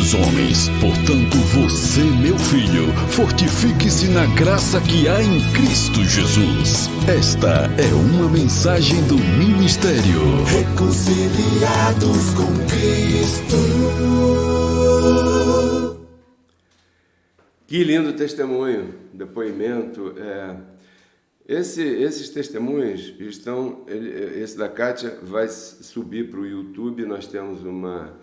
dos homens. Portanto, você, meu filho, fortifique-se na graça que há em Cristo Jesus. Esta é uma mensagem do ministério Reconciliados com Cristo. Que lindo testemunho, depoimento. Esses testemunhos estão... Esse da Kátia vai subir para o YouTube. Nós temos uma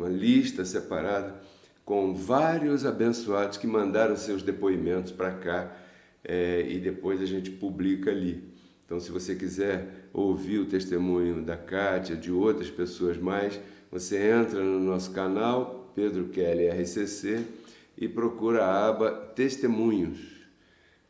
lista separada com vários abençoados que mandaram seus depoimentos para cá e depois a gente publica ali. Então, se você quiser ouvir o testemunho da Kátia, de outras pessoas mais, você entra no nosso canal, Pedro Kelly RCC, e procura a aba Testemunhos,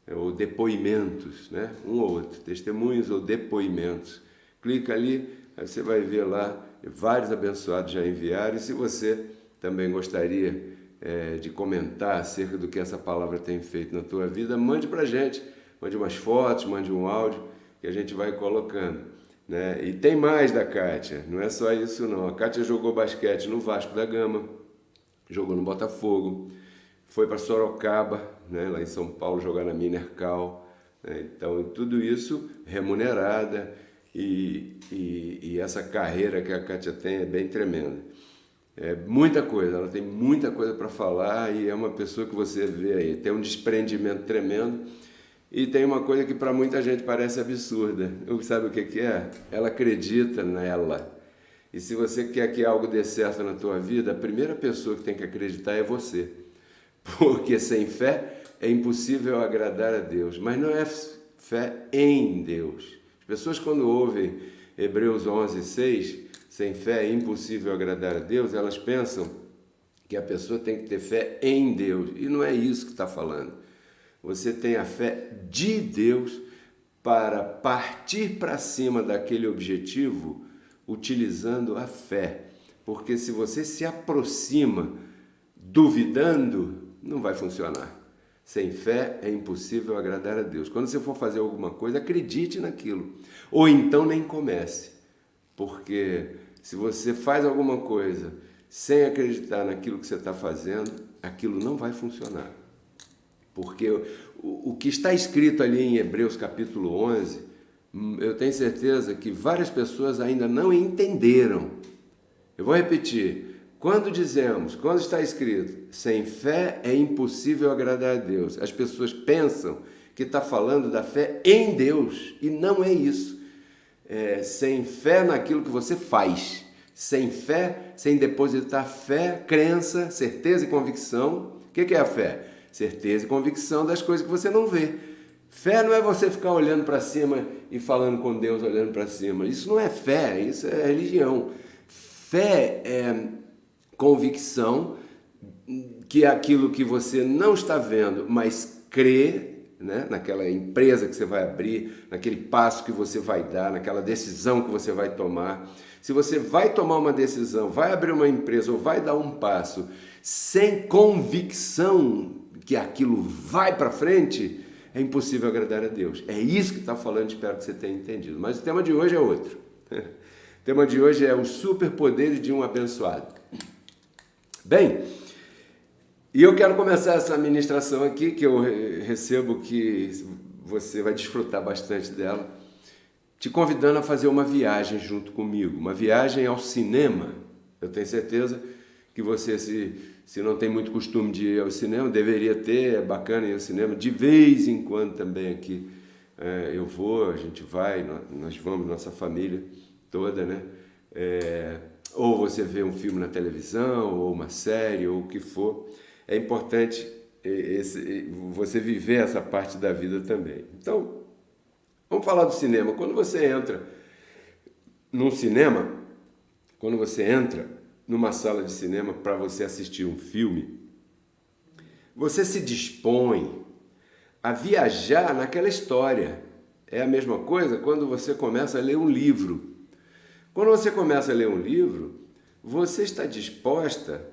ou Depoimentos, né? Um ou outro, Testemunhos ou Depoimentos. Clica ali, aí você vai ver lá, vários abençoados já enviaram, e se você também gostaria de comentar acerca do que essa palavra tem feito na tua vida, mande para a gente, mande umas fotos, mande um áudio, que a gente vai colocando, né? E tem mais da Kátia, não é só isso não. A Kátia jogou basquete no Vasco da Gama, jogou no Botafogo, foi para Sorocaba, né, lá em São Paulo, jogar na Minercal, né? Então, tudo isso remunerada, e essa carreira que a Kátia tem é bem tremenda. É muita coisa, ela tem muita coisa para falar, e é uma pessoa que você vê aí, tem um desprendimento tremendo, e tem uma coisa que para muita gente parece absurda. Sabe o que é? Ela acredita nela. E se você quer que algo dê certo na tua vida, a primeira pessoa que tem que acreditar é você. Porque sem fé é impossível agradar a Deus, mas não é fé em Deus. As pessoas, quando ouvem Hebreus 11:6, sem fé é impossível agradar a Deus, elas pensam que a pessoa tem que ter fé em Deus, e não é isso que está falando. Você tem a fé de Deus para partir para cima daquele objetivo utilizando a fé, porque se você se aproxima duvidando, não vai funcionar. Sem fé é impossível agradar a Deus. Quando você for fazer alguma coisa, acredite naquilo. Ou então nem comece. Porque se você faz alguma coisa sem acreditar naquilo que você está fazendo, aquilo não vai funcionar. Porque o que está escrito ali em Hebreus capítulo 11, eu tenho certeza que várias pessoas ainda não entenderam. Eu vou repetir. Quando está escrito, sem fé é impossível agradar a Deus, as pessoas pensam que está falando da fé em Deus, e não é isso. Sem fé naquilo que você faz, sem fé, sem depositar fé, crença, certeza e convicção. O que é a fé? Certeza e convicção das coisas que você não vê. Fé não é você ficar olhando para cima e falando com Deus olhando para cima. Isso não é fé, isso é religião. Fé é convicção que é aquilo que você não está vendo, mas crê, né, naquela empresa que você vai abrir, naquele passo que você vai dar, naquela decisão que você vai tomar. Se você vai tomar uma decisão, vai abrir uma empresa ou vai dar um passo sem convicção que aquilo vai para frente, é impossível agradar a Deus. É isso que está falando, espero que você tenha entendido. Mas o tema de hoje é outro. O tema de hoje é os superpoderes de um abençoado. Bem, e eu quero começar essa ministração aqui, que eu recebo que você vai desfrutar bastante dela, te convidando a fazer uma viagem junto comigo, uma viagem ao cinema. Eu tenho certeza que você, se não tem muito costume de ir ao cinema, deveria ter, é bacana ir ao cinema, de vez em quando também aqui. Eu vou, a gente vai, nós vamos, nossa família toda, né? Ou você vê um filme na televisão, ou uma série, ou o que for. É importante você viver essa parte da vida também. Então, vamos falar do cinema. Quando você entra num cinema, quando você entra numa sala de cinema para você assistir um filme, você se dispõe a viajar naquela história. É a mesma coisa quando você começa a ler um livro. Quando você começa a ler um livro, você está disposta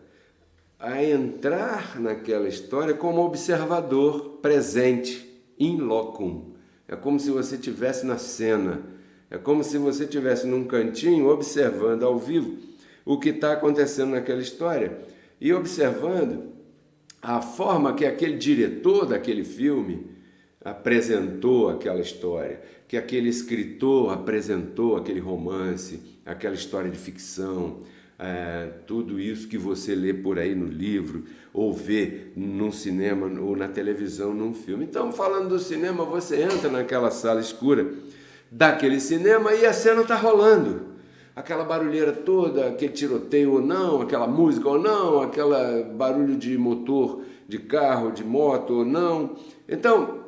a entrar naquela história como observador presente, in locum. É como se você estivesse na cena, é como se você estivesse num cantinho observando ao vivo o que está acontecendo naquela história. e observando a forma que aquele diretor daquele filme apresentou aquela história, que aquele escritor apresentou aquele romance, aquela história de ficção, tudo isso que você lê por aí no livro, ou vê num cinema, ou na televisão, num filme. Então, falando do cinema, você entra naquela sala escura daquele cinema e a cena está rolando. Aquela barulheira toda, aquele tiroteio ou não, aquela música ou não, aquele barulho de motor, de carro, de moto ou não. Então,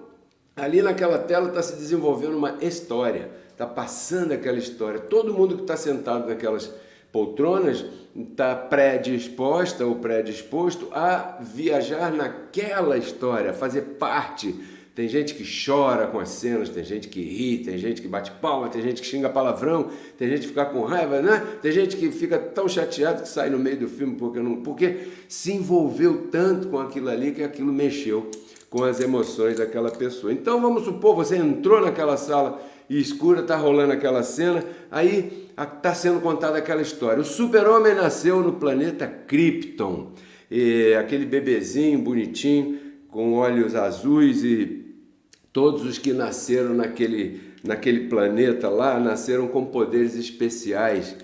ali naquela tela está se desenvolvendo uma história, está passando aquela história. Todo mundo que está sentado naquelas poltronas está predisposta ou predisposto a viajar naquela história, a fazer parte. Tem gente que chora com as cenas, tem gente que ri, tem gente que bate palma, tem gente que xinga palavrão, tem gente que fica com raiva, né? Tem gente que fica tão chateado que sai no meio do filme porque se envolveu tanto com aquilo ali que aquilo mexeu com as emoções daquela pessoa. Então vamos supor, você entrou naquela sala escura, está rolando aquela cena, aí está sendo contada aquela história. O super-homem nasceu no planeta Krypton, aquele bebezinho bonitinho, com olhos azuis, e todos os que nasceram naquele planeta lá, nasceram com poderes especiais,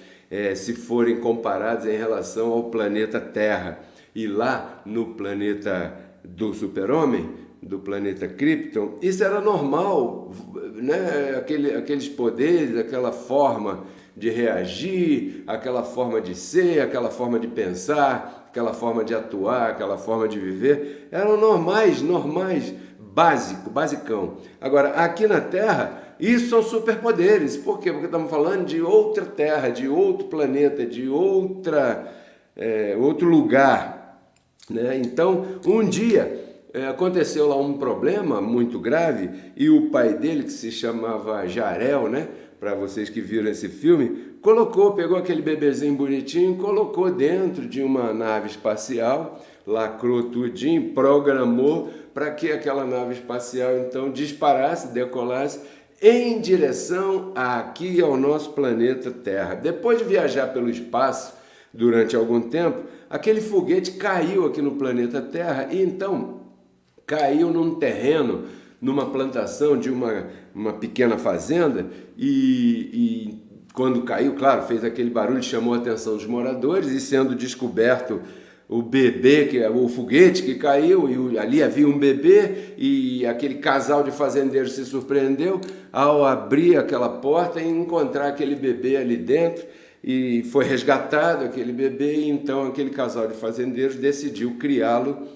se forem comparados em relação ao planeta Terra. E lá no planeta do super-homem, do planeta Krypton, isso era normal, né? Aqueles poderes, aquela forma de reagir, aquela forma de ser, aquela forma de pensar, aquela forma de atuar, aquela forma de viver, eram normais, basicão. Agora, aqui na Terra, isso são superpoderes. Por quê? Porque estamos falando de outra Terra, de outro planeta, de outro lugar, né? Então, um dia aconteceu lá um problema muito grave e o pai dele, que se chamava Jarel, né? Para vocês que viram esse filme, pegou aquele bebezinho bonitinho, colocou dentro de uma nave espacial, lacrou tudinho, programou para que aquela nave espacial então disparasse, decolasse em direção aqui ao nosso planeta Terra. Depois de viajar pelo espaço durante algum tempo, aquele foguete caiu aqui no planeta Terra e então caiu num terreno, numa plantação de uma pequena fazenda e quando caiu, claro, fez aquele barulho, chamou a atenção dos moradores e sendo descoberto o bebê, o foguete que caiu, e ali havia um bebê e aquele casal de fazendeiros se surpreendeu ao abrir aquela porta e encontrar aquele bebê ali dentro e foi resgatado aquele bebê e então aquele casal de fazendeiros decidiu criá-lo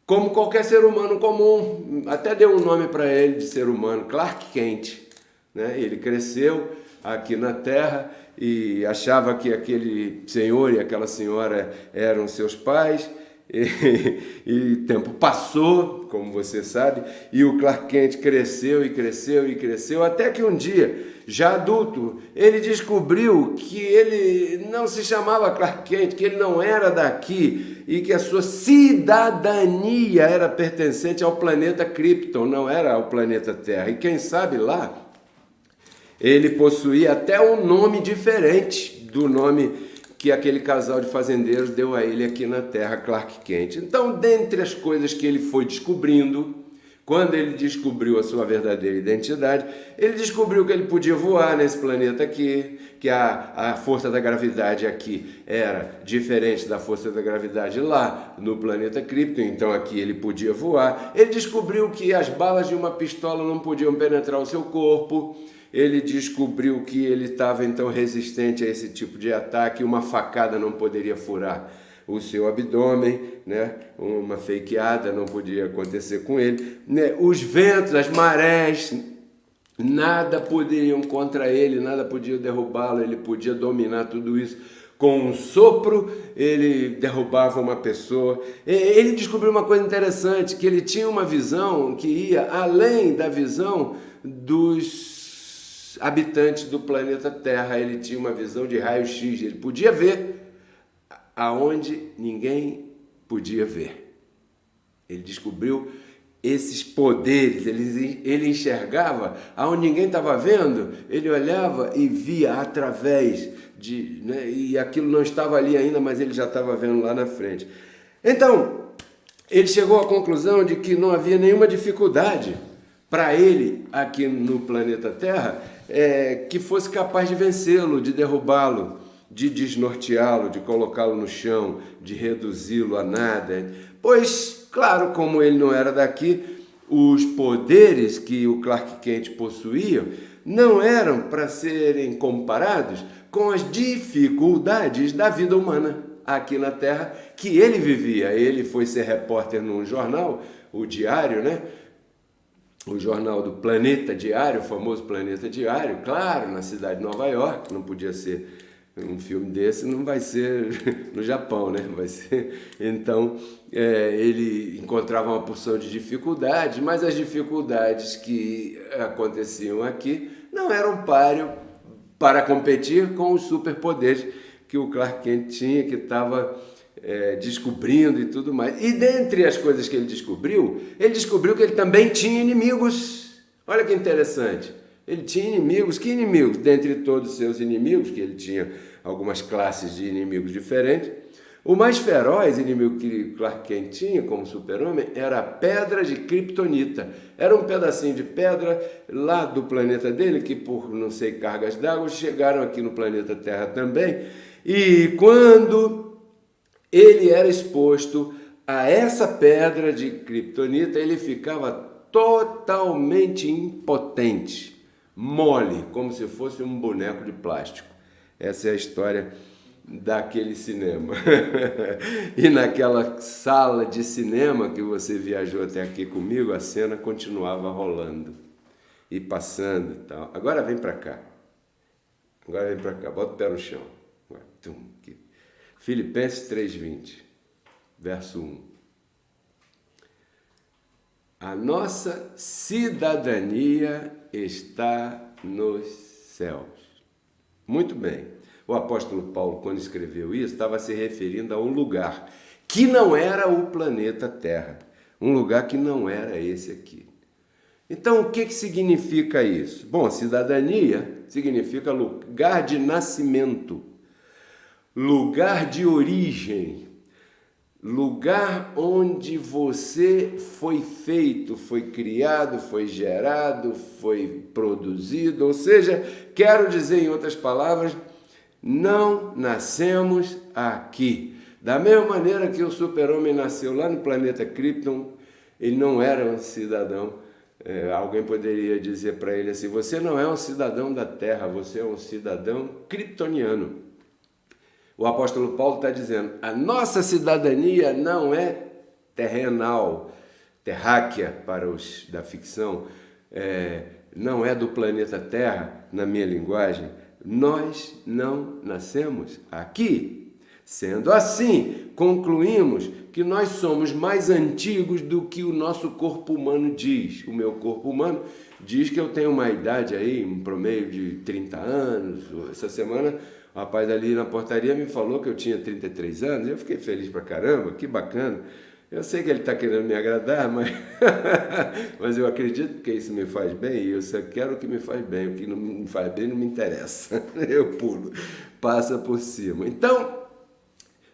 como qualquer ser humano comum, até deu um nome para ele de ser humano, Clark Kent, né? Ele cresceu aqui na Terra e achava que aquele senhor e aquela senhora eram seus pais, e o tempo passou, como você sabe, e o Clark Kent cresceu e cresceu e cresceu, até que um dia, já adulto, ele descobriu que ele não se chamava Clark Kent, que ele não era daqui, e que a sua cidadania era pertencente ao planeta Krypton, não era ao planeta Terra. E quem sabe lá, ele possuía até um nome diferente do nome que aquele casal de fazendeiros deu a ele aqui na Terra, Clark Kent. Então, dentre as coisas que ele foi descobrindo, quando ele descobriu a sua verdadeira identidade, ele descobriu que ele podia voar nesse planeta aqui, que a força da gravidade aqui era diferente da força da gravidade lá no planeta Krypton, então aqui ele podia voar. Ele descobriu que as balas de uma pistola não podiam penetrar o seu corpo. Ele descobriu que ele estava então resistente a esse tipo de ataque, uma facada não poderia furar o seu abdômen, né? Uma fakeada não podia acontecer com ele, né? Os ventos, as marés, nada poderiam contra ele, nada podia derrubá-lo, ele podia dominar tudo isso. Com um sopro, ele derrubava uma pessoa. Ele descobriu uma coisa interessante, que ele tinha uma visão que ia além da visão dos habitantes do planeta Terra. Ele tinha uma visão de raio-x, ele podia ver aonde ninguém podia ver. Ele descobriu esses poderes, ele enxergava aonde ninguém estava vendo, ele olhava e via através de, né, e aquilo não estava ali ainda, mas ele já estava vendo lá na frente. Então, ele chegou à conclusão de que não havia nenhuma dificuldade para ele, aqui no planeta Terra, que fosse capaz de vencê-lo, de derrubá-lo, de desnorteá-lo, de colocá-lo no chão, de reduzi-lo a nada. Pois, claro, como ele não era daqui, os poderes que o Clark Kent possuía não eram para serem comparados com as dificuldades da vida humana aqui na Terra que ele vivia. Ele foi ser repórter num jornal, o Diário, né? O jornal do Planeta Diário, o famoso Planeta Diário, claro, na cidade de Nova York, não podia ser um filme desse, não vai ser no Japão, né? Vai ser. Então, ele encontrava uma porção de dificuldades, mas as dificuldades que aconteciam aqui não eram páreo para competir com os superpoderes que o Clark Kent tinha, que estava descobrindo e tudo mais. E dentre as coisas que ele descobriu que ele também tinha inimigos. Olha que interessante. Ele tinha inimigos. Que inimigos? Dentre todos os seus inimigos, que ele tinha algumas classes de inimigos diferentes, o mais feroz inimigo que Clark Kent tinha como super-homem era a pedra de Kryptonita. Era um pedacinho de pedra lá do planeta dele, que por, não sei, cargas d'água, chegaram aqui no planeta Terra também. E quando ele era exposto a essa pedra de Kryptonita, ele ficava totalmente impotente, mole, como se fosse um boneco de plástico. Essa é a história daquele cinema. E naquela sala de cinema que você viajou até aqui comigo, a cena continuava rolando e passando e tal. Agora vem para cá. Bota o pé no chão. Agora, aqui. Filipenses 3:20, verso 1. A nossa cidadania está nos céus. Muito bem. O apóstolo Paulo, quando escreveu isso, estava se referindo a um lugar que não era o planeta Terra. Um lugar que não era esse aqui. Então, o que significa isso? Bom, cidadania significa lugar de nascimento, lugar de origem, lugar onde você foi feito, foi criado, foi gerado, foi produzido. Ou seja, quero dizer em outras palavras, não nascemos aqui. Da mesma maneira que o super-homem nasceu lá no planeta Krypton, ele não era um cidadão. Alguém poderia dizer para ele assim, você não é um cidadão da Terra, você é um cidadão kryptoniano. O apóstolo Paulo está dizendo, a nossa cidadania não é terrenal, terráquea para os da ficção, não é do planeta Terra, na minha linguagem. Nós não nascemos aqui. Sendo assim, concluímos que nós somos mais antigos do que o nosso corpo humano diz. O meu corpo humano diz que eu tenho uma idade aí, um promeio de 30 anos. Essa semana, o rapaz ali na portaria me falou que eu tinha 33 anos. Eu fiquei feliz pra caramba, que bacana. Eu sei que ele está querendo me agradar, mas eu acredito que isso me faz bem e eu só quero o que me faz bem. O que não me faz bem não me interessa. Eu pulo, passa por cima. Então,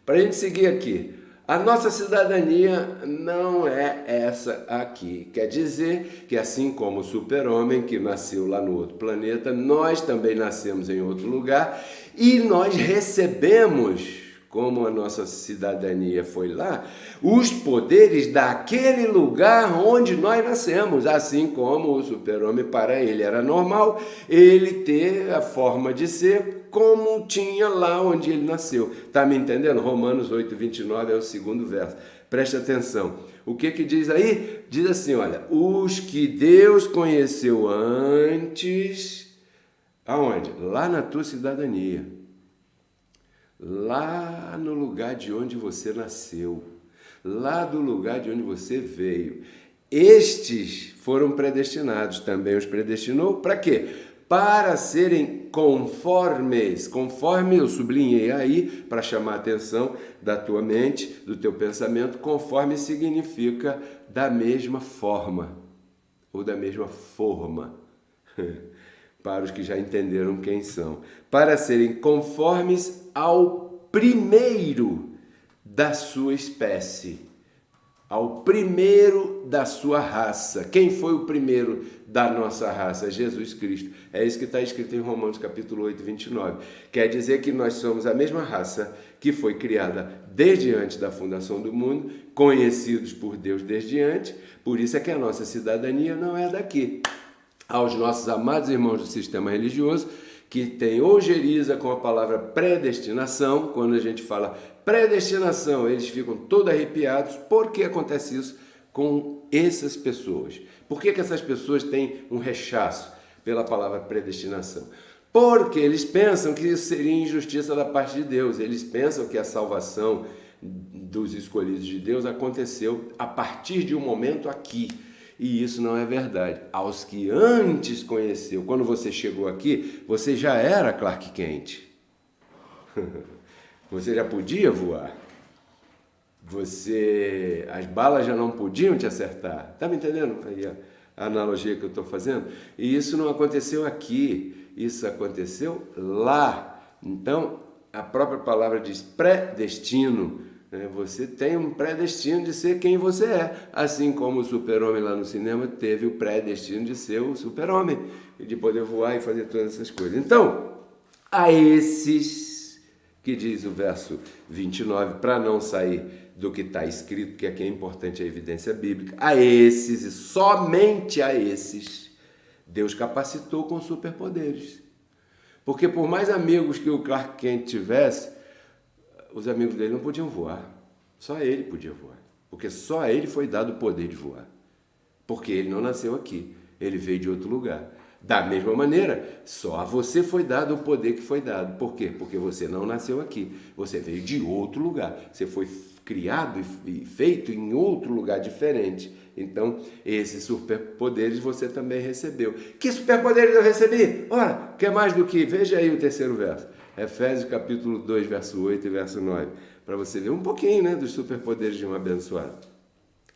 para a gente seguir aqui, a nossa cidadania não é essa aqui. Quer dizer que assim como o super-homem que nasceu lá no outro planeta, nós também nascemos em outro lugar e nós recebemos, como a nossa cidadania foi lá, os poderes daquele lugar onde nós nascemos, assim como o super-homem, para ele era normal ele ter a forma de ser como tinha lá onde ele nasceu. Está me entendendo? Romanos 8:29 é o segundo verso. Preste atenção. O que diz aí? Diz assim, olha, os que Deus conheceu antes, aonde? Lá na tua cidadania. Lá no lugar de onde você nasceu, lá do lugar de onde você veio. Estes foram predestinados, também os predestinou, para quê? para serem conformes. Conforme eu sublinhei aí, para chamar a atenção da tua mente, do teu pensamento, conforme significa da mesma forma, ou da mesma forma, para os que já entenderam quem são. Para serem conformes ao primeiro da sua espécie, ao primeiro da sua raça. Quem foi o primeiro da nossa raça? Jesus Cristo. É isso que está escrito em Romanos capítulo 8, 29. Quer dizer que nós somos a mesma raça que foi criada desde antes da fundação do mundo, conhecidos por Deus desde antes, por isso é que a nossa cidadania não é daqui. Aos nossos amados irmãos do sistema religioso, que tem ojeriza com a palavra predestinação, quando a gente fala predestinação, eles ficam todos arrepiados. Por que acontece isso com essas pessoas? Por que essas pessoas têm um rechaço pela palavra predestinação? Porque eles pensam que isso seria injustiça da parte de Deus. Eles pensam que a salvação dos escolhidos de Deus aconteceu a partir de um momento aqui. E isso não é verdade. Aos que antes conheceu, quando você chegou aqui, você já era Clark Kent. Você já podia voar. As balas já não podiam te acertar. Está me entendendo aí a analogia que eu estou fazendo? E isso não aconteceu aqui. Isso aconteceu lá. Então, a própria palavra diz predestino. Você tem um pré-destino de ser quem você é, assim como o super-homem lá no cinema teve o pré-destino de ser o super-homem, e de poder voar e fazer todas essas coisas. Então, a esses, que diz o verso 29, para não sair do que está escrito, que aqui é importante a evidência bíblica, a esses, e somente a esses, Deus capacitou com superpoderes. Porque por mais amigos que o Clark Kent tivesse, os amigos dele não podiam voar. Só ele podia voar. Porque só a ele foi dado o poder de voar. Porque ele não nasceu aqui. Ele veio de outro lugar. Da mesma maneira, só a você foi dado o poder que foi dado. Por quê? Porque você não nasceu aqui. Você veio de outro lugar. Você foi criado e feito em outro lugar diferente. Então, esses superpoderes você também recebeu. Que superpoderes eu recebi? Ora, que é mais do que... Veja aí o terceiro verso. Efésios capítulo 2, verso 8 e verso 9, para você ver um pouquinho, né, dos superpoderes de um abençoado.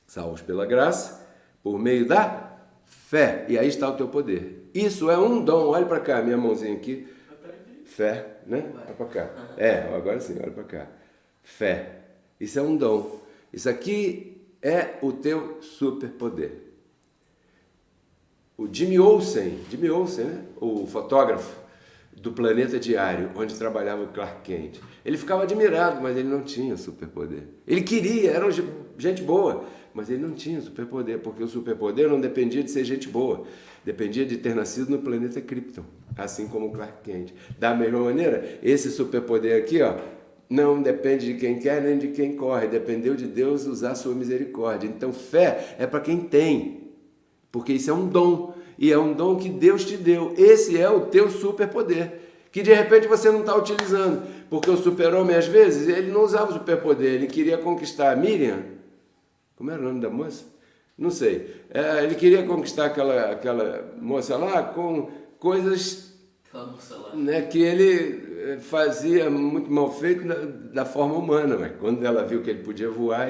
Salvos pela graça, por meio da fé. E aí está o teu poder. Isso é um dom. Olha para cá, minha mãozinha aqui. Fé, né? Olha para cá. Agora sim, olha para cá. Fé. Isso é um dom. Isso aqui é o teu superpoder. O Jimmy Olsen, né? O fotógrafo do Planeta Diário, onde trabalhava o Clark Kent. Ele ficava admirado, mas ele não tinha superpoder. Ele queria, era gente boa, mas ele não tinha superpoder, porque o superpoder não dependia de ser gente boa, dependia de ter nascido no planeta Krypton, assim como o Clark Kent. Da mesma maneira, esse superpoder aqui, ó, não depende de quem quer nem de quem corre, dependeu de Deus usar sua misericórdia. Então, fé é para quem tem, porque isso é um dom. E é um dom que Deus te deu. Esse é o teu superpoder, que de repente você não está utilizando. Porque o super-homem, às vezes, ele não usava o superpoder, ele queria conquistar a Miriam. Como era o nome da moça? Não sei. Ele queria conquistar aquela moça lá com coisas, né, que ele fazia muito mal feito da forma humana. Mas quando ela viu que ele podia voar,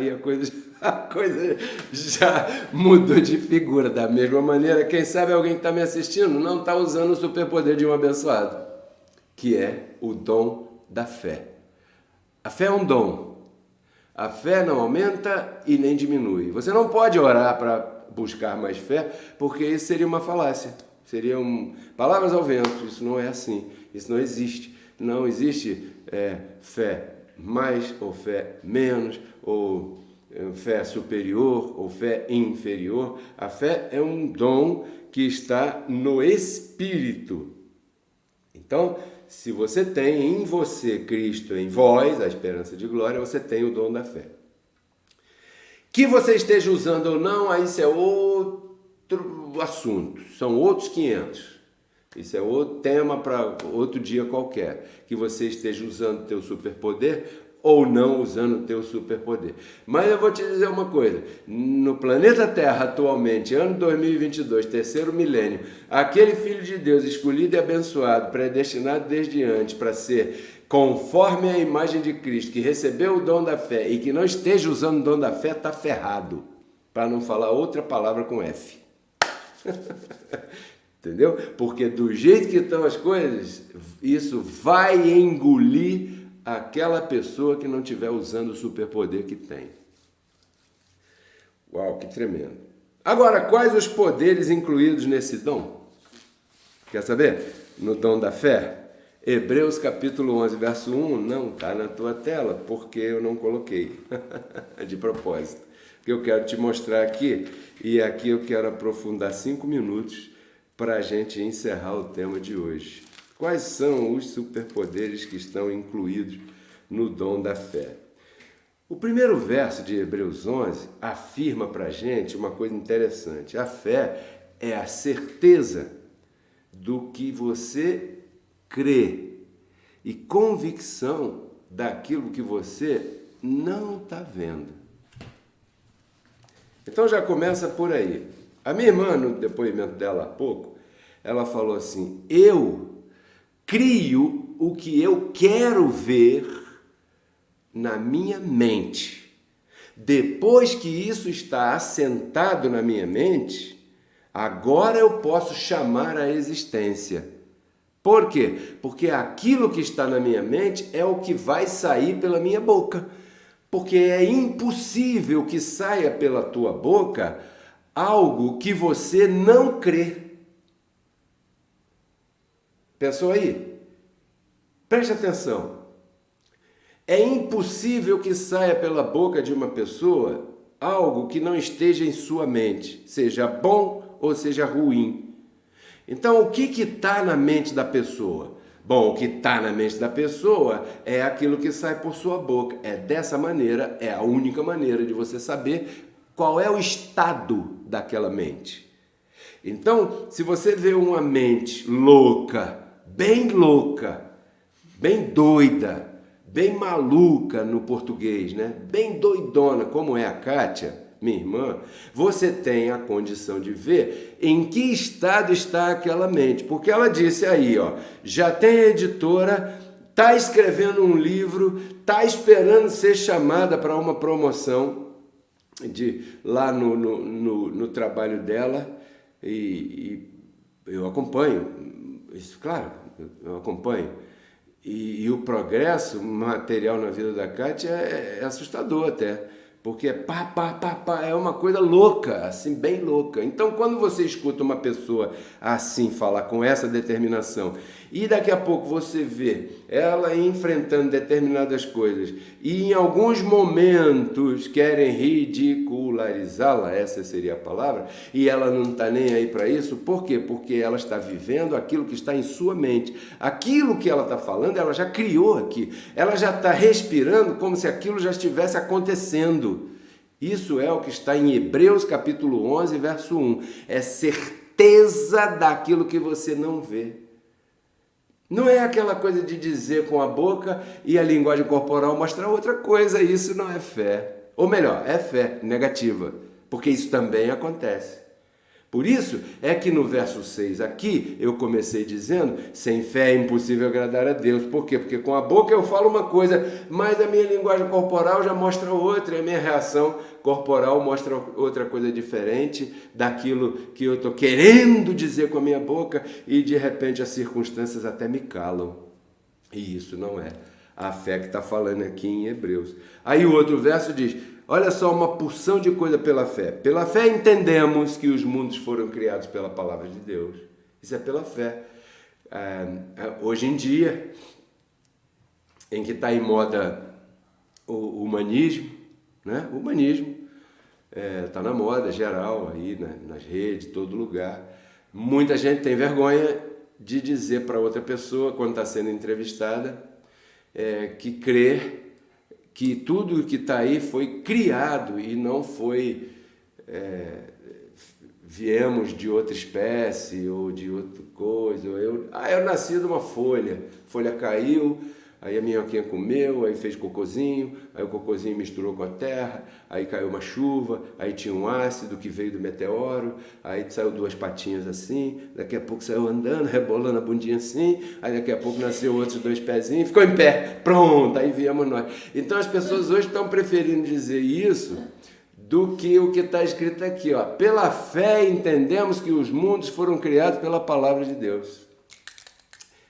a coisa já mudou de figura. Da mesma maneira, quem sabe alguém que está me assistindo não está usando o superpoder de um abençoado, que é o dom da fé. A fé é um dom. A fé não aumenta e nem diminui. Você não pode orar para buscar mais fé, porque isso seria uma falácia. Seriam palavras ao vento. Isso não é assim. Isso não existe. Não existe fé mais ou fé menos, ou fé superior ou fé inferior. A fé é um dom que está no Espírito. Então, se você tem em você Cristo, em vós, a esperança de glória, você tem o dom da fé. Que você esteja usando ou não, aí isso é outro assunto, são outros 500. Isso é outro tema para outro dia qualquer. Que você esteja usando o teu superpoder ou não usando o teu superpoder. Mas eu vou te dizer uma coisa, no planeta Terra atualmente, ano 2022, terceiro milênio, aquele Filho de Deus escolhido e abençoado, predestinado desde antes para ser conforme a imagem de Cristo, que recebeu o dom da fé e que não esteja usando o dom da fé, está ferrado, para não falar outra palavra com F. Entendeu? Porque do jeito que estão as coisas, isso vai engolir aquela pessoa que não estiver usando o superpoder que tem. Uau, que tremendo. Agora, quais os poderes incluídos nesse dom? Quer saber? No dom da fé? Hebreus capítulo 11, verso 1, não está na tua tela, porque eu não coloquei, de propósito. Que eu quero te mostrar aqui, e aqui eu quero aprofundar 5 minutos para a gente encerrar o tema de hoje. Quais são os superpoderes que estão incluídos no dom da fé? O primeiro verso de Hebreus 11 afirma para a gente uma coisa interessante. A fé é a certeza do que você crê e convicção daquilo que você não está vendo. Então já começa por aí. A minha irmã, no depoimento dela há pouco, ela falou assim, eu crio o que eu quero ver na minha mente. Depois que isso está assentado na minha mente, agora eu posso chamar a existência. Por quê? Porque aquilo que está na minha mente é o que vai sair pela minha boca. Porque é impossível que saia pela tua boca algo que você não crê. Pensou aí? Preste atenção. É impossível que saia pela boca de uma pessoa algo que não esteja em sua mente, seja bom ou seja ruim. Então, o que está na mente da pessoa? Bom, o que está na mente da pessoa é aquilo que sai por sua boca. É dessa maneira, é a única maneira de você saber qual é o estado daquela mente. Então, se você vê uma mente louca, bem doida, bem maluca no português, né? Bem doidona, como é a Kátia, minha irmã, você tem a condição de ver em que estado está aquela mente. Porque ela disse aí, ó, já tem a editora, está escrevendo um livro, está esperando ser chamada para uma promoção lá no trabalho dela, e eu acompanho, isso, claro, eu acompanho. E o progresso material na vida da Kátia é assustador até. Porque é uma coisa louca, assim, bem louca. Então, quando você escuta uma pessoa assim falar com essa determinação e daqui a pouco você vê ela enfrentando determinadas coisas e em alguns momentos querem ridicularizá-la, essa seria a palavra, e ela não está nem aí para isso, por quê? Porque ela está vivendo aquilo que está em sua mente. Aquilo que ela está falando, ela já criou aqui. Ela já está respirando como se aquilo já estivesse acontecendo. Isso é o que está em Hebreus capítulo 11, verso 1. É certeza daquilo que você não vê. Não é aquela coisa de dizer com a boca e a linguagem corporal mostrar outra coisa. Isso não é fé. Ou melhor, é fé negativa. Porque isso também acontece. Por isso é que no verso 6 aqui, eu comecei dizendo, sem fé é impossível agradar a Deus. Por quê? Porque com a boca eu falo uma coisa, mas a minha linguagem corporal já mostra outra, e a minha reação corporal mostra outra coisa diferente daquilo que eu estou querendo dizer com a minha boca, e de repente as circunstâncias até me calam. E isso não é a fé que está falando aqui em Hebreus. Aí o outro verso diz, olha só uma porção de coisa pela fé. Pela fé entendemos que os mundos foram criados pela palavra de Deus. Isso é pela fé. Hoje em dia, em que está em moda o humanismo, né? O humanismo está na moda geral, aí nas redes, todo lugar. Muita gente tem vergonha de dizer para outra pessoa, quando está sendo entrevistada, que crê que tudo que está aí foi criado e não foi, viemos de outra espécie ou de outra coisa. Eu nasci de uma folha, a folha caiu, aí a minhoquinha comeu, aí fez cocôzinho, aí o cocôzinho misturou com a terra, aí caiu uma chuva, aí tinha um ácido que veio do meteoro, aí saiu duas patinhas assim, daqui a pouco saiu andando, rebolando a bundinha assim, aí daqui a pouco nasceu outros dois pezinhos, ficou em pé, pronto, aí viemos nós. Então as pessoas hoje estão preferindo dizer isso do que o que está escrito aqui, ó. Pela fé entendemos que os mundos foram criados pela palavra de Deus.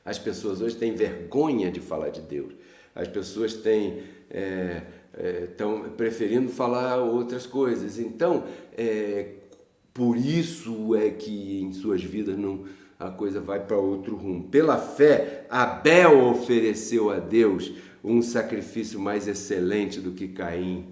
As pessoas hoje têm vergonha de falar de Deus. As pessoas estão preferindo falar outras coisas. Então, por isso é que em suas vidas a coisa vai para outro rumo. Pela fé, Abel ofereceu a Deus um sacrifício mais excelente do que Caim.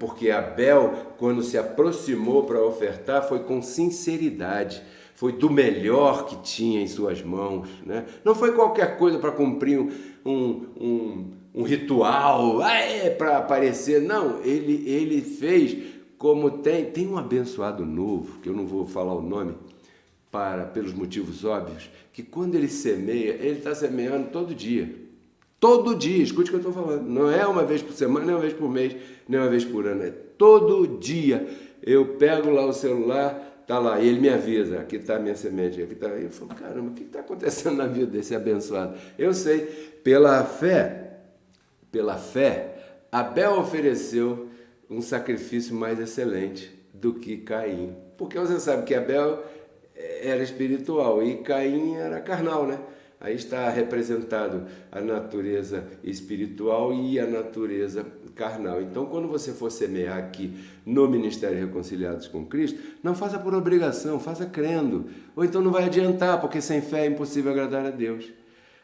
Porque Abel, quando se aproximou para ofertar, foi com sinceridade, foi do melhor que tinha em suas mãos, né? Não foi qualquer coisa para cumprir um ritual, para aparecer, não, ele fez como tem um abençoado novo, que eu não vou falar o nome, pelos motivos óbvios, que quando ele semeia, ele está semeando todo dia. Todo dia, escute o que eu estou falando, não é uma vez por semana, nem uma vez por mês, nem uma vez por ano, é todo dia. Eu pego lá o celular, tá lá, e ele me avisa, aqui está a minha semente, aqui está. Eu falo, caramba, o que está acontecendo na vida desse abençoado? Eu sei, pela fé, Abel ofereceu um sacrifício mais excelente do que Caim. Porque você sabe que Abel era espiritual e Caim era carnal, né? Aí está representado a natureza espiritual e a natureza carnal. Então, quando você for semear aqui no Ministério Reconciliados com Cristo, não faça por obrigação, faça crendo. Ou então não vai adiantar, porque sem fé é impossível agradar a Deus.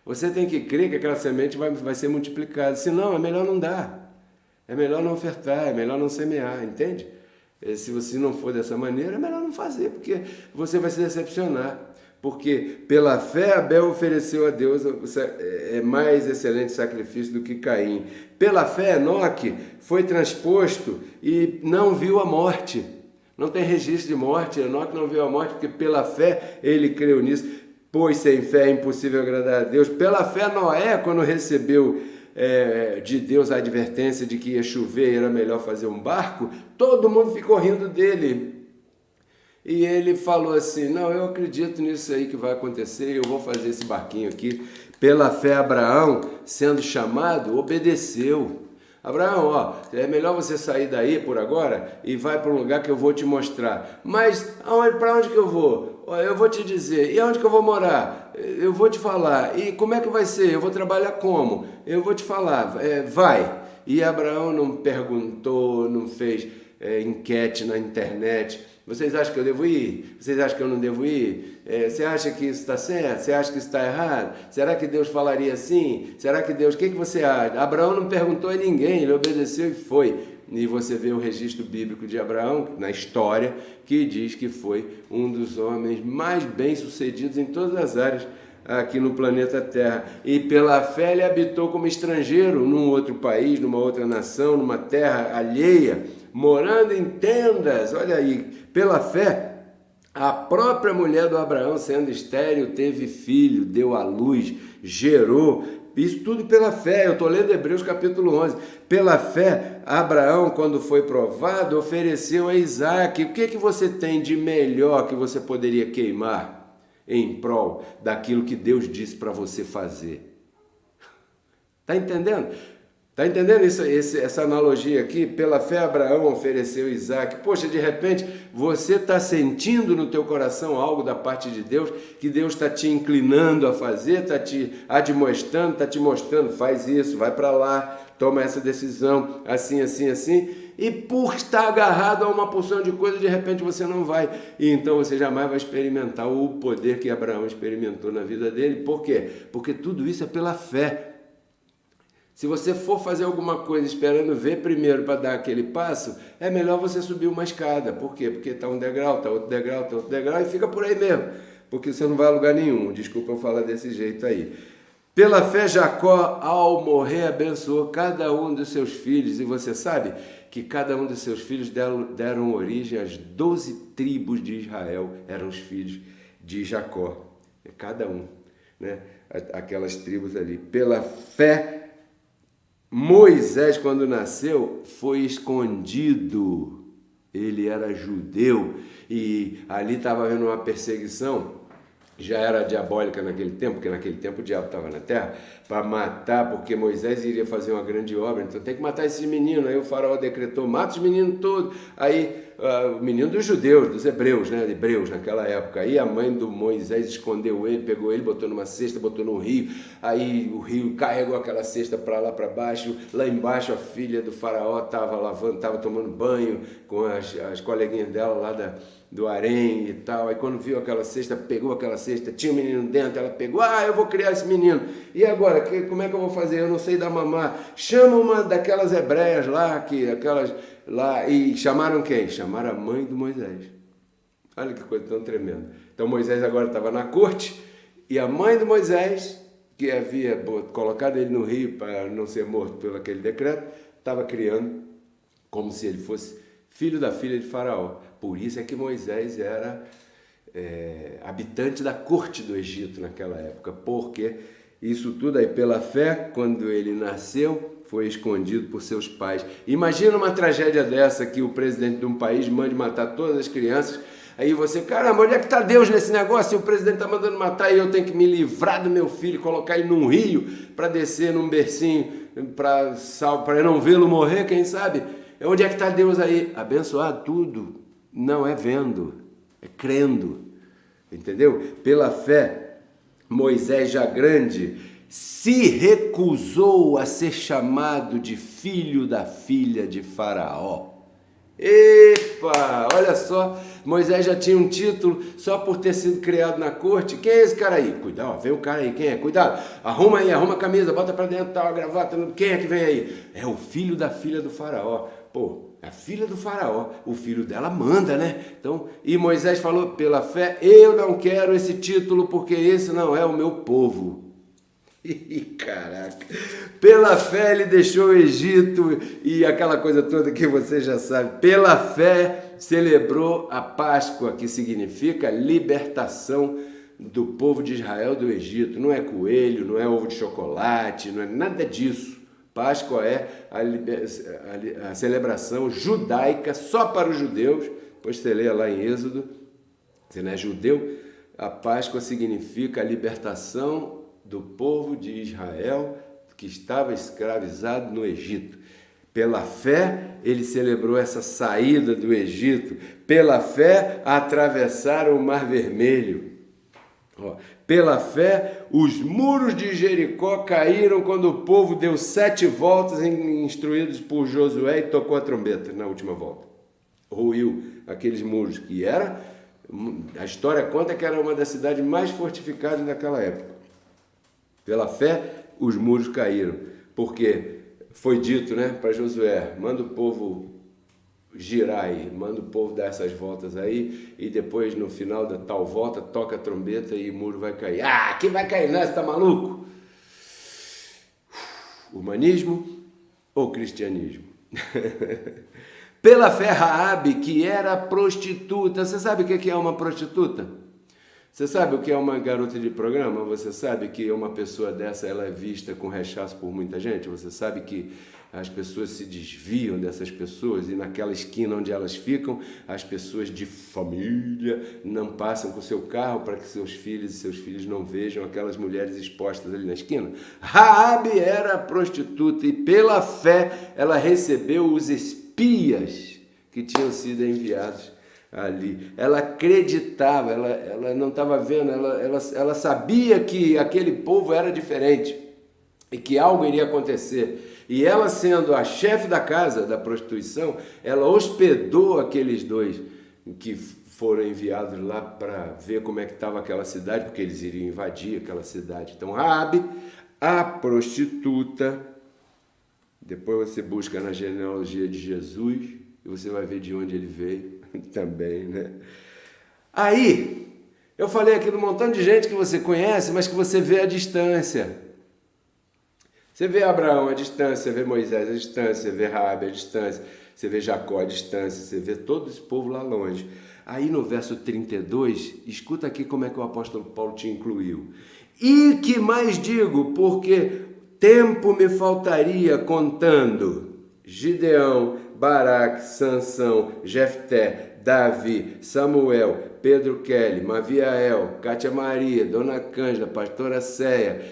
Você tem que crer que aquela semente vai ser multiplicada. Senão, é melhor não dar. É melhor não ofertar, é melhor não semear, entende? Se você não for dessa maneira, é melhor não fazer, porque você vai se decepcionar. Porque pela fé Abel ofereceu a Deus mais excelente sacrifício do que Caim. Pela fé Enoque foi transposto e não viu a morte. Não tem registro de morte, Enoque não viu a morte, porque pela fé ele creu nisso. Pois sem fé é impossível agradar a Deus. Pela fé Noé, quando recebeu de Deus a advertência de que ia chover e era melhor fazer um barco, todo mundo ficou rindo dele. E ele falou assim, não, eu acredito nisso aí que vai acontecer, eu vou fazer esse barquinho aqui. Pela fé, Abraão, sendo chamado, obedeceu. Abraão, é melhor você sair daí por agora e vai para um lugar que eu vou te mostrar. Mas para onde que eu vou? Eu vou te dizer. E aonde que eu vou morar? Eu vou te falar. E como é que vai ser? Eu vou trabalhar como? Eu vou te falar. Vai. E Abraão não perguntou, não fez enquete na internet. Vocês acham que eu devo ir? Vocês acham que eu não devo ir? Você acha que isso está certo? Você acha que isso está errado? Será que Deus falaria assim? Será que Deus... O que você acha? Abraão não perguntou a ninguém, ele obedeceu e foi. E você vê o registro bíblico de Abraão, na história, que diz que foi um dos homens mais bem-sucedidos em todas as áreas aqui no planeta Terra. E pela fé ele habitou como estrangeiro num outro país, numa outra nação, numa terra alheia, morando em tendas. Olha aí, pela fé, a própria mulher do Abraão, sendo estéril, teve filho, deu à luz, gerou. Isso tudo pela fé. Eu estou lendo Hebreus capítulo 11. Pela fé, Abraão, quando foi provado, ofereceu a Isaac. O que você tem de melhor que você poderia queimar em prol daquilo que Deus disse para você fazer? Está entendendo? Está entendendo essa analogia aqui? Pela fé Abraão ofereceu Isaac. Poxa, de repente você está sentindo no teu coração algo da parte de Deus, que Deus está te inclinando a fazer, está te admoestando, está te mostrando, faz isso, vai para lá, toma essa decisão, assim, assim, assim. E por estar agarrado a uma porção de coisa, de repente você não vai. E então você jamais vai experimentar o poder que Abraão experimentou na vida dele. Por quê? Porque tudo isso é pela fé. Se você for fazer alguma coisa esperando ver primeiro para dar aquele passo, é melhor você subir uma escada. Por quê? Porque está um degrau, está outro degrau, está outro degrau e fica por aí mesmo. Porque você não vai a lugar nenhum. Desculpa eu falar desse jeito aí. Pela fé, Jacó, ao morrer, abençoou cada um dos seus filhos. E você sabe que cada um dos seus filhos deram origem às 12 tribos de Israel. Eram os filhos de Jacó. Cada um, né? Aquelas tribos ali. Pela fé, Moisés, quando nasceu, foi escondido. Ele era judeu e ali estava havendo uma perseguição. Já era diabólica naquele tempo, porque naquele tempo o diabo estava na terra, para matar, porque Moisés iria fazer uma grande obra, então tem que matar esses meninos. Aí o faraó decretou, mata os meninos todos. Aí o menino dos judeus, dos hebreus, né? Hebreus naquela época. Aí a mãe do Moisés escondeu ele, pegou ele, botou numa cesta, botou no rio. Aí o rio carregou aquela cesta para lá, para baixo. Lá embaixo a filha do faraó estava lavando, estava tomando banho com as coleguinhas dela lá do harém e tal. Aí quando viu aquela cesta, pegou aquela cesta, tinha um menino dentro, ela pegou, eu vou criar esse menino. E agora, como é que eu vou fazer? Eu não sei dar mamar. Chama uma daquelas hebreias lá, e chamaram quem? Chamaram a mãe do Moisés. Olha que coisa tão tremenda. Então Moisés agora estava na corte, e a mãe do Moisés, que havia colocado ele no rio para não ser morto pelo aquele decreto, estava criando como se ele fosse filho da filha de Faraó. Por isso é que Moisés era habitante da corte do Egito naquela época, porque isso tudo aí pela fé, quando ele nasceu, foi escondido por seus pais. Imagina uma tragédia dessa, que o presidente de um país mande matar todas as crianças, aí você, caramba, onde é que está Deus nesse negócio? O presidente está mandando matar e eu tenho que me livrar do meu filho, colocar ele num rio para descer num bercinho, para não vê-lo morrer, quem sabe? Onde é que está Deus aí? Abençoar tudo. Não é vendo, é crendo, entendeu? Pela fé, Moisés já grande se recusou a ser chamado de filho da filha de Faraó. Epa, olha só, Moisés já tinha um título só por ter sido criado na corte. Quem é esse cara aí? Cuidado, vem o cara aí, quem é? Cuidado, arruma aí, arruma a camisa, bota pra dentro, tal, a gravata, quem é que vem aí? É o filho da filha do Faraó. Pô, a filha do Faraó, o filho dela manda, né? Então, e Moisés falou, pela fé, eu não quero esse título porque esse não é o meu povo. Caraca, pela fé ele deixou o Egito e aquela coisa toda que você já sabe. Pela fé celebrou a Páscoa, que significa libertação do povo de Israel do Egito. Não é coelho, não é ovo de chocolate, não é nada disso. Páscoa é a celebração judaica só para os judeus. Depois você lê lá em Êxodo, você não é judeu, a Páscoa significa a libertação do povo de Israel que estava escravizado no Egito. Pela fé, ele celebrou essa saída do Egito. Pela fé, atravessaram o Mar Vermelho. Pela fé, os muros de Jericó caíram quando o povo deu 7 voltas, instruídos por Josué, e tocou a trombeta na última volta. Ruiu aqueles muros, que era, a história conta que era uma das cidades mais fortificadas daquela época. Pela fé, os muros caíram, porque foi dito, né, para Josué, manda o povo girar aí, manda o povo dar essas voltas aí, e depois no final da tal volta, toca a trombeta e o muro vai cair. Quem vai cair, né? Você tá maluco? Humanismo ou cristianismo? Pela fé, Raabe, que era prostituta. Você sabe o que é uma prostituta? Você sabe o que é uma garota de programa? Você sabe que uma pessoa dessa ela é vista com rechaço por muita gente? Você sabe que as pessoas se desviam dessas pessoas e naquela esquina onde elas ficam, as pessoas de família não passam com o seu carro para que seus filhos não vejam aquelas mulheres expostas ali na esquina? Raabe era prostituta e pela fé ela recebeu os espias que tinham sido enviados ali. Ela acreditava, ela não estava vendo, ela sabia que aquele povo era diferente e que algo iria acontecer. E ela, sendo a chefe da casa da prostituição, ela hospedou aqueles dois que foram enviados lá para ver como é que estava aquela cidade, porque eles iriam invadir aquela cidade. Então, Raabe, a prostituta, depois você busca na genealogia de Jesus e você vai ver de onde ele veio também, né? Aí, eu falei aqui de um montão de gente que você conhece, mas que você vê à distância. Você vê Abraão à distância, você vê Moisés à distância, você vê Raabe à distância, você vê Jacó à distância, você vê todo esse povo lá longe. Aí no verso 32, escuta aqui como é que o apóstolo Paulo te incluiu. E que mais digo, porque tempo me faltaria contando Gideão, Baraque, Sansão, Jefté, Davi, Samuel, Pedro Kelly, Maviael, Cátia Maria, Dona Cândida, Pastora Céia,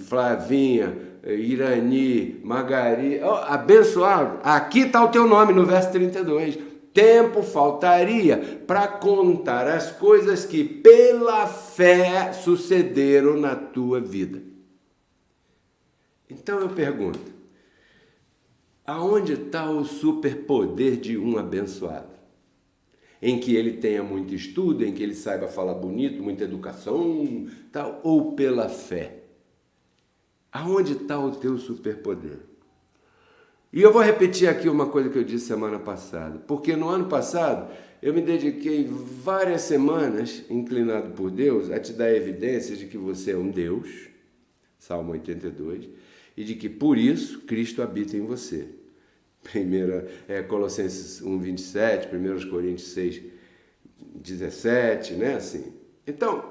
Flavinha, Irani, Margarida, abençoado, aqui está o teu nome no verso 32. Tempo faltaria para contar as coisas que pela fé sucederam na tua vida. Então eu pergunto, aonde está o superpoder de um abençoado? Em que ele tenha muito estudo, em que ele saiba falar bonito, muita educação, tal, ou pela fé? Aonde está o teu superpoder? E eu vou repetir aqui uma coisa que eu disse semana passada, porque no ano passado eu me dediquei várias semanas, inclinado por Deus, a te dar evidências de que você é um Deus, Salmo 82, e de que por isso Cristo habita em você. Colossenses 1, 27, 1 Coríntios 6, 17, né? Assim. Então,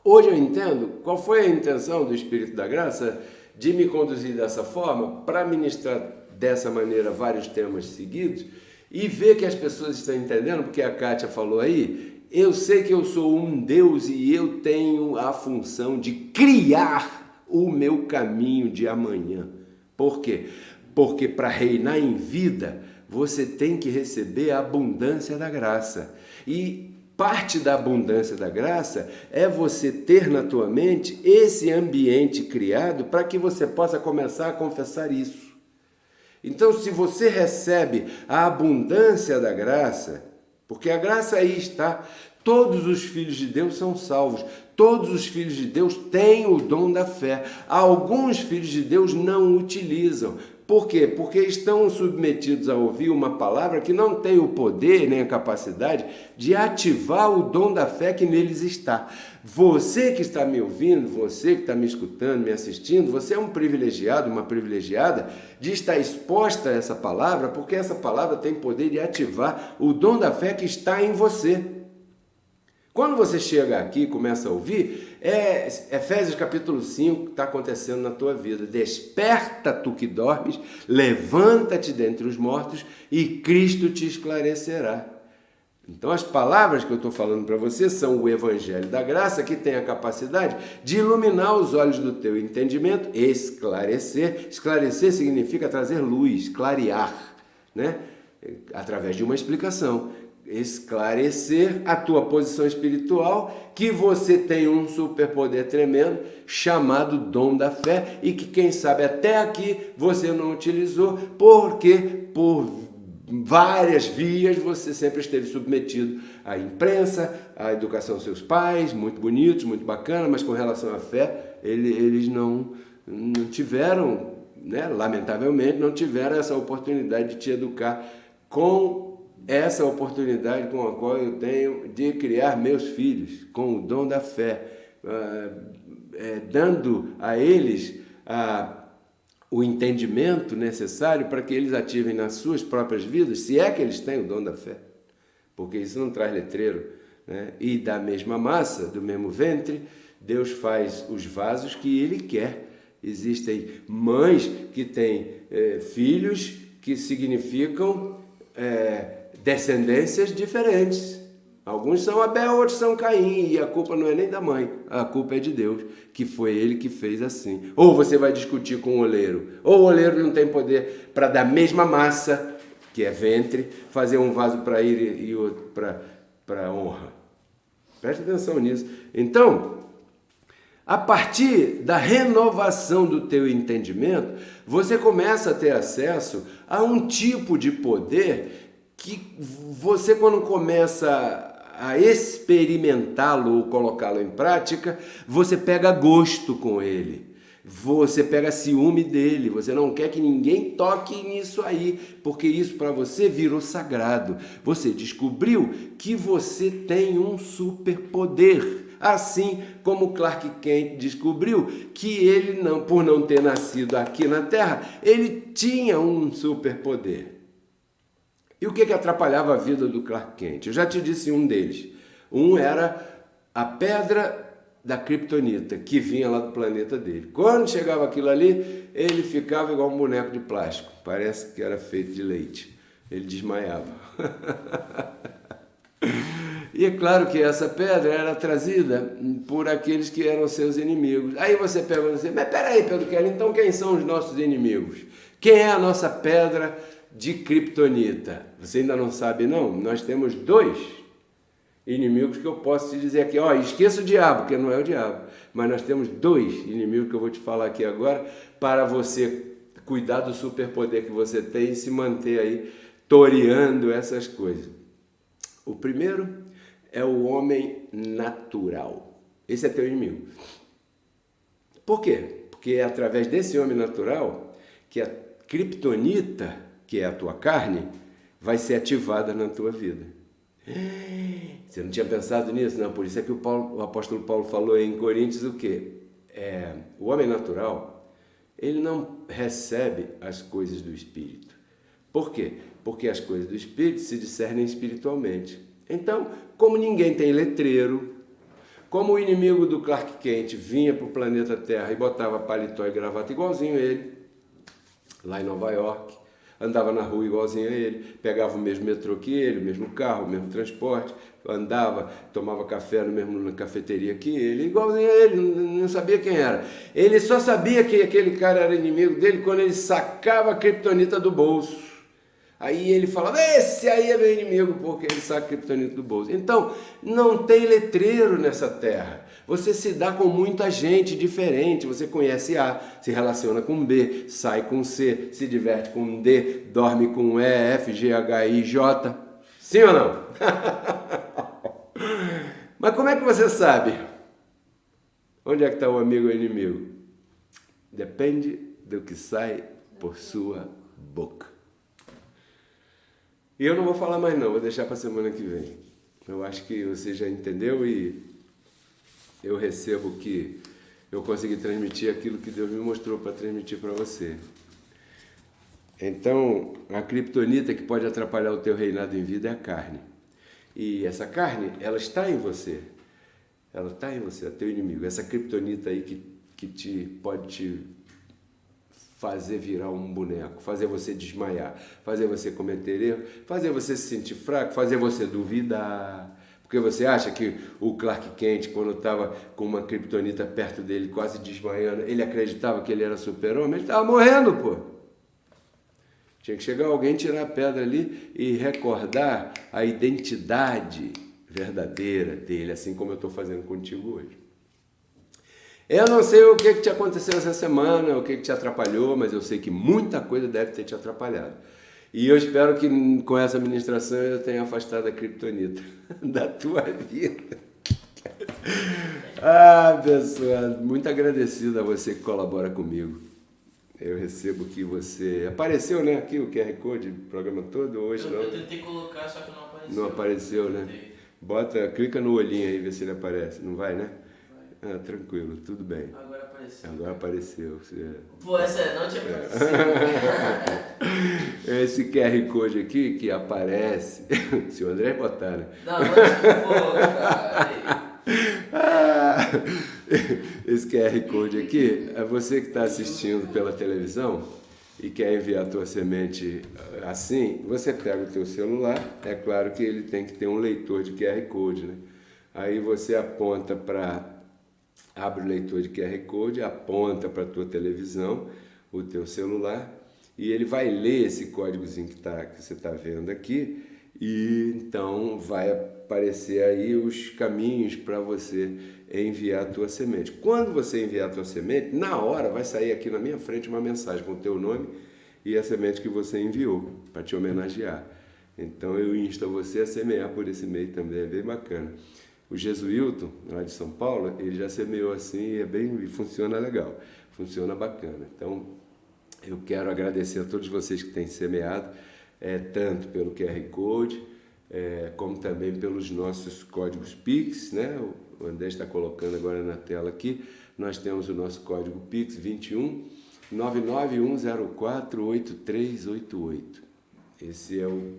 hoje eu entendo qual foi a intenção do Espírito da Graça de me conduzir dessa forma para ministrar dessa maneira vários temas seguidos e ver que as pessoas estão entendendo, porque a Kátia falou aí, eu sei que eu sou um Deus e eu tenho a função de criar o meu caminho de amanhã. Por quê? Porque para reinar em vida, você tem que receber a abundância da graça. E parte da abundância da graça é você ter na tua mente esse ambiente criado para que você possa começar a confessar isso. Então, se você recebe a abundância da graça, porque a graça aí está, todos os filhos de Deus são salvos, todos os filhos de Deus têm o dom da fé. Alguns filhos de Deus não utilizam. Por quê? Porque estão submetidos a ouvir uma palavra que não tem o poder nem a capacidade de ativar o dom da fé que neles está. Você que está me ouvindo, você que está me escutando, me assistindo, você é um privilegiado, uma privilegiada de estar exposta a essa palavra, porque essa palavra tem poder de ativar o dom da fé que está em você. Quando você chega aqui e começa a ouvir, Efésios capítulo 5 está acontecendo na tua vida. Desperta tu que dormes, levanta-te dentre os mortos e Cristo te esclarecerá. Então as palavras que eu estou falando para você são o Evangelho da Graça, que tem a capacidade de iluminar os olhos do teu entendimento, esclarecer. Esclarecer significa trazer luz, clarear, né? Através de uma explicação. Esclarecer a tua posição espiritual, que você tem um superpoder tremendo chamado dom da fé e que quem sabe até aqui você não utilizou porque por várias vias você sempre esteve submetido à imprensa, à educação dos seus pais, muito bonitos, muito bacana, mas com relação à fé eles não tiveram, né, lamentavelmente não tiveram essa oportunidade de te educar com essa oportunidade com a qual eu tenho de criar meus filhos, com o dom da fé, dando a eles o entendimento necessário para que eles ativem nas suas próprias vidas, se é que eles têm o dom da fé, porque isso não traz letreiro, né? E da mesma massa, do mesmo ventre, Deus faz os vasos que Ele quer. Existem mães que têm filhos que significam descendências diferentes. Alguns são Abel, outros são Caim, e a culpa não é nem da mãe, a culpa é de Deus, que foi Ele que fez assim. Ou você vai discutir com o oleiro, ou o oleiro não tem poder para da mesma massa, que é ventre, fazer um vaso para ira e outro para honra. Preste atenção nisso. Então, a partir da renovação do teu entendimento, você começa a ter acesso a um tipo de poder que você, quando começa a experimentá-lo ou colocá-lo em prática, você pega gosto com ele, você pega ciúme dele, você não quer que ninguém toque nisso aí, porque isso para você virou sagrado. Você descobriu que você tem um superpoder, assim como Clark Kent descobriu que ele, por não ter nascido aqui na Terra, ele tinha um superpoder. E o que atrapalhava a vida do Clark Kent? Eu já te disse um deles. Um era a pedra da criptonita, que vinha lá do planeta dele. Quando chegava aquilo ali, ele ficava igual um boneco de plástico, parece que era feito de leite. Ele desmaiava. E é claro que essa pedra era trazida por aqueles que eram seus inimigos. Aí você pergunta assim, mas peraí, Pedro Kelly, então quem são os nossos inimigos? Quem é a nossa pedra de criptonita? Você ainda não sabe, não? Nós temos 2 inimigos que eu posso te dizer aqui. Ó, esqueça o diabo, porque não é o diabo. Mas nós temos 2 inimigos que eu vou te falar aqui agora para você cuidar do superpoder que você tem e se manter aí toreando essas coisas. O primeiro é o homem natural. Esse é teu inimigo. Por quê? Porque é através desse homem natural que a criptonita, que é a tua carne, vai ser ativada na tua vida. Você não tinha pensado nisso? Não, por isso é que o apóstolo Paulo falou em Coríntios o quê? O homem natural, ele não recebe as coisas do Espírito. Por quê? Porque as coisas do Espírito se discernem espiritualmente. Então, como ninguém tem letreiro, como o inimigo do Clark Kent vinha para o planeta Terra e botava paletó e gravata igualzinho a ele, lá em Nova York, andava na rua igualzinho a ele, pegava o mesmo metrô que ele, o mesmo carro, o mesmo transporte, andava, tomava café na cafeteria que ele, igualzinho a ele, não sabia quem era. Ele só sabia que aquele cara era inimigo dele quando ele sacava a criptonita do bolso. Aí ele falava, esse aí é meu inimigo, porque ele saca a criptonita do bolso. Então, não tem letreiro nessa terra. Você se dá com muita gente diferente. Você conhece A, se relaciona com B, sai com C, se diverte com D, dorme com E, F, G, H, I, J. Sim ou não? Mas como é que você sabe? Onde é que está o amigo ou o inimigo? Depende do que sai por sua boca. E eu não vou falar mais não, vou deixar para a semana que vem. Eu acho que você já entendeu e eu recebo que eu consegui transmitir aquilo que Deus me mostrou para transmitir para você. Então, a criptonita que pode atrapalhar o teu reinado em vida é a carne. E essa carne, ela está em você. Ela está em você, é teu inimigo. Essa criptonita aí que pode te fazer virar um boneco, fazer você desmaiar, fazer você cometer erro, fazer você se sentir fraco, fazer você duvidar. Porque você acha que o Clark Kent, quando estava com uma criptonita perto dele, quase desmaiando, ele acreditava que ele era super-homem? Ele estava morrendo, pô. Tinha que chegar alguém, tirar a pedra ali e recordar a identidade verdadeira dele, assim como eu estou fazendo contigo hoje. Eu não sei o que te aconteceu essa semana, o que te atrapalhou, mas eu sei que muita coisa deve ter te atrapalhado. E eu espero que com essa ministração eu tenha afastado a criptonita da tua vida. Ah, pessoal, muito agradecido a você que colabora comigo. Eu recebo que você... Apareceu, né, aqui o QR Code, o programa todo, hoje não? Eu tentei colocar, só que não apareceu. Não apareceu, né? Clica no olhinho aí, vê se ele aparece. Não vai, né? Ah, tranquilo, tudo bem. Agora apareceu. Agora apareceu. Pô, essa não tinha acontecido. Esse QR Code aqui que aparece, se o André botar, né? Não, pô, cara. Esse QR Code aqui, é você que está assistindo pela televisão e quer enviar a tua semente assim, você pega o teu celular, é claro que ele tem que ter um leitor de QR Code, né? Aí você aponta abre o leitor de QR Code, aponta para a tua televisão, o teu celular, e ele vai ler esse códigozinho que você está vendo aqui, e então vai aparecer aí os caminhos para você enviar a tua semente. Quando você enviar a tua semente, na hora vai sair aqui na minha frente uma mensagem com o teu nome e a semente que você enviou, para te homenagear. Então eu insto você a semear por esse meio também, é bem bacana. O Jesuilton, lá de São Paulo, ele já semeou assim e funciona legal, funciona bacana. Então, eu quero agradecer a todos vocês que têm semeado, tanto pelo QR Code, como também pelos nossos códigos Pix, né? O André está colocando agora na tela aqui. Nós temos o nosso código Pix 21 99104 8388. Esse é o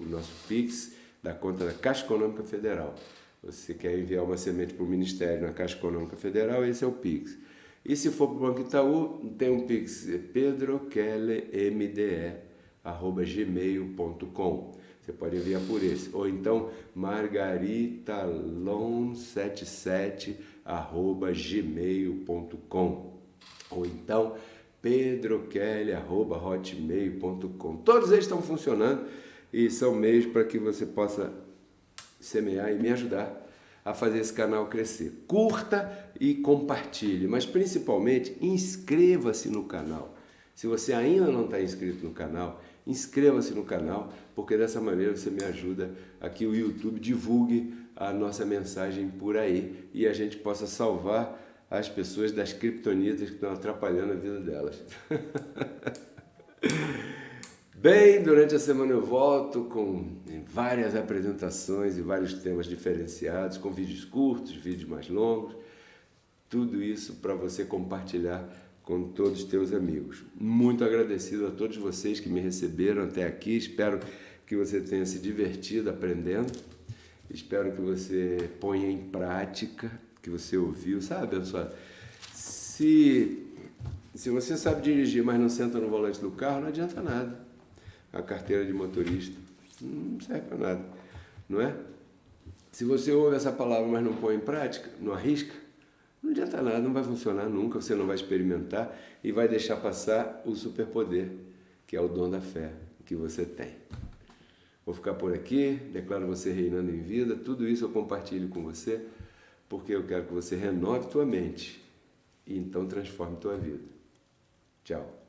nosso Pix da conta da Caixa Econômica Federal. Você quer enviar uma semente para o Ministério na Caixa Econômica Federal, esse é o Pix. E se for para o Banco Itaú, tem um Pix, pedrokellemde@gmail.com. Você pode enviar por esse. Ou então, margaritalon77@gmail.com. Ou então, pedrokelly@hotmail.com. Todos eles estão funcionando e são meios para que você possa semear e me ajudar a fazer esse canal crescer. Curta e compartilhe, mas principalmente inscreva-se no canal. Se você ainda não está inscrito no canal, inscreva-se no canal, porque dessa maneira você me ajuda a que o YouTube divulgue a nossa mensagem por aí e a gente possa salvar as pessoas das criptonitas que estão atrapalhando a vida delas. Bem, durante a semana eu volto com várias apresentações e vários temas diferenciados, com vídeos curtos, vídeos mais longos, tudo isso para você compartilhar com todos os teus amigos. Muito agradecido a todos vocês que me receberam até aqui, espero que você tenha se divertido aprendendo, espero que você ponha em prática, que você ouviu, sabe, abençoado? Se você sabe dirigir, mas não senta no volante do carro, não adianta nada. A carteira de motorista não serve para nada, não é? Se você ouve essa palavra, mas não põe em prática, não arrisca, não adianta nada, não vai funcionar nunca, você não vai experimentar e vai deixar passar o superpoder, que é o dom da fé que você tem. Vou ficar por aqui, declaro você reinando em vida, tudo isso eu compartilho com você, porque eu quero que você renove tua mente e então transforme tua vida. Tchau.